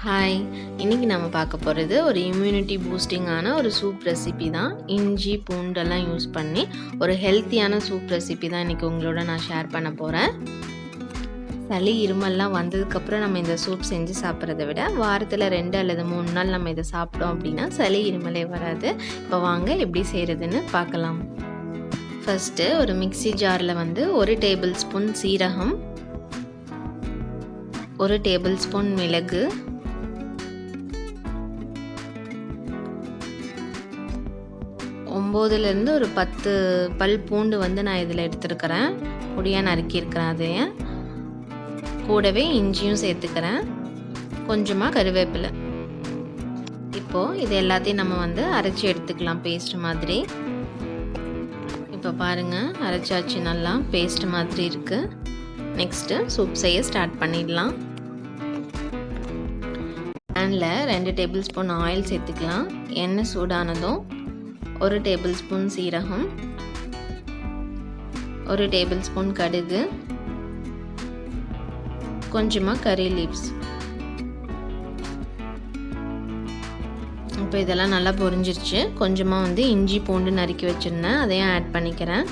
Hi, இன்றைக்கி நம்ம பார்க்க போகிறது ஒரு இம்யூனிட்டி பூஸ்டிங்கான ஒரு சூப் ரெசிபி தான். இஞ்சி பூண்டெல்லாம் யூஸ் பண்ணி ஒரு ஹெல்த்தியான சூப் ரெசிபி தான் இன்றைக்கி உங்களோட நான் ஷேர் பண்ண போகிறேன். சளி இருமல்லாம் வந்ததுக்கப்புறம் நம்ம இந்த சூப் செஞ்சு சாப்பிட்றத விட வாரத்தில் 2 அல்லது 3 நாள் நம்ம இதை சாப்பிட்டோம் அப்படின்னா சளி இருமலே வராது. இப்போ வாங்க எப்படி செய்கிறதுன்னு பார்க்கலாம். ஃபஸ்ட்டு ஒரு மிக்ஸி ஜாரில் 1 டேபிள் ஸ்பூன் சீரகம், 1 டேபிள் ஸ்பூன் மிளகு, 9லேருந்து ஒரு 10 பல் பூண்டு நான் இதில் எடுத்துருக்கிறேன். பொடியாக நறுக்கியிருக்கிறேன். அதையே கூடவே இஞ்சியும் சேர்த்துக்கிறேன். கொஞ்சமாக கருவேப்பிலை. இப்போது இது எல்லாத்தையும் நம்ம அரைச்சி எடுத்துக்கலாம் பேஸ்ட் மாதிரி. இப்போ பாருங்கள், அரைச்சாச்சு, நல்லா பேஸ்ட் மாதிரி இருக்குது. நெக்ஸ்ட்டு சூப் செய்ய ஸ்டார்ட் பண்ணிடலாம். பேனில் 2 டேபிள் ஸ்பூன் ஆயில் சேர்த்துக்கலாம். எண்ணெய் சூடானதும் 1 டேபிள் ஸ்பூன் சீரகம், 1 டேபிள் ஸ்பூன் கடுகு, கொஞ்சமாக கறி லீவ்ஸ். இப்போ இதெல்லாம் நல்லா பொரிஞ்சிருச்சு. கொஞ்சமாக இஞ்சி பூண்டு நறுக்கி வச்சுருந்தேன், அதையும் ஆட் பண்ணிக்கிறேன்.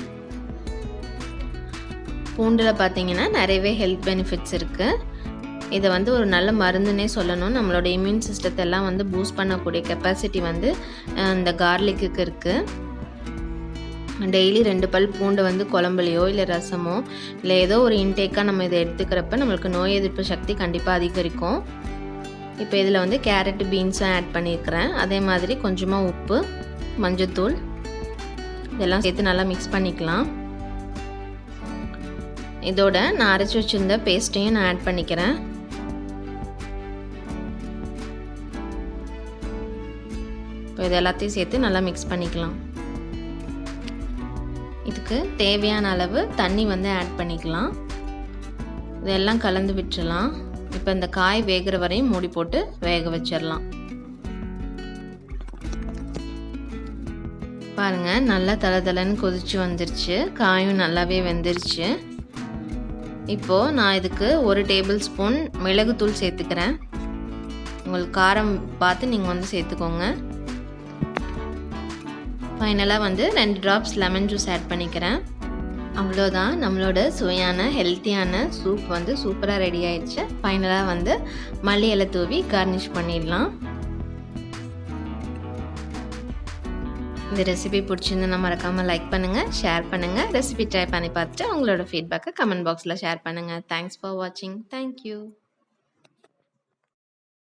பூண்டில் பார்த்தீங்கன்னா நிறையவே ஹெல்த் பெனிஃபிட்ஸ் இருக்குது. இதை ஒரு நல்ல மருந்துன்னே சொல்லணும். நம்மளோட இம்யூன் சிஸ்டத்தை எல்லாம் பூஸ்ட் பண்ணக்கூடிய கெப்பாசிட்டி இந்த கார்லிக்கு இருக்குது. டெய்லி 2 பல் பூண்டு குழம்புலையோ இல்லை ரசமோ இல்லை ஏதோ ஒரு இன்டேக்காக நம்ம இதை எடுத்துக்கிறப்ப நம்மளுக்கு நோய் எதிர்ப்பு சக்தி கண்டிப்பாக அதிகரிக்கும். இப்போ இதில் கேரட் பீன்ஸும் ஆட் பண்ணியிருக்கிறேன். அதே மாதிரி கொஞ்சமாக உப்பு, மஞ்சத்தூள் இதெல்லாம் சேர்த்து நல்லா மிக்ஸ் பண்ணிக்கலாம். இதோட நான் அரைச்சி வச்சுருந்த பேஸ்ட்டையும் நான் ஆட் பண்ணிக்கிறேன். இப்போ இது எல்லாத்தையும் சேர்த்து நல்லா மிக்ஸ் பண்ணிக்கலாம். இதுக்கு தேவையான அளவு தண்ணி ஆட் பண்ணிக்கலாம். இதெல்லாம் கலந்து விட்டுறலாம். இப்போ இந்த காய் வேகிற வரையும் மூடி போட்டு வேக வச்சிடலாம். பாருங்கள், நல்லா தளதளன்னு கொதிச்சு வந்துருச்சு. காயும் நல்லாவே வெந்துருச்சு. இப்போது நான் இதுக்கு 1 டேபிள் ஸ்பூன் மிளகுத்தூள் சேர்த்துக்கிறேன். உங்களுக்கு காரம் பார்த்து நீங்கள் சேர்த்துக்கோங்க. ஃபைனலாக 2 ட்ராப்ஸ் லெமன் ஜூஸ் ஆட் பண்ணிக்கிறேன். அவ்வளோதான், நம்மளோட சுவையான ஹெல்த்தியான சூப் சூப்பராக ரெடி ஆயிடுச்சு. ஃபைனலாக மல்லி இலை தூவி கார்னிஷ் பண்ணிடலாம். இந்த ரெசிபி பிடிச்சிருந்தா மறக்காமல் லைக் பண்ணுங்கள், ஷேர் பண்ணுங்கள். ரெசிபி ட்ரை பண்ணி பார்த்துட்டு உங்களோட ஃபீட்பேக்கை கமெண்ட் பாக்ஸில் ஷேர் பண்ணுங்கள். தேங்க்ஸ் ஃபார் வாட்சிங். தேங்க்யூ.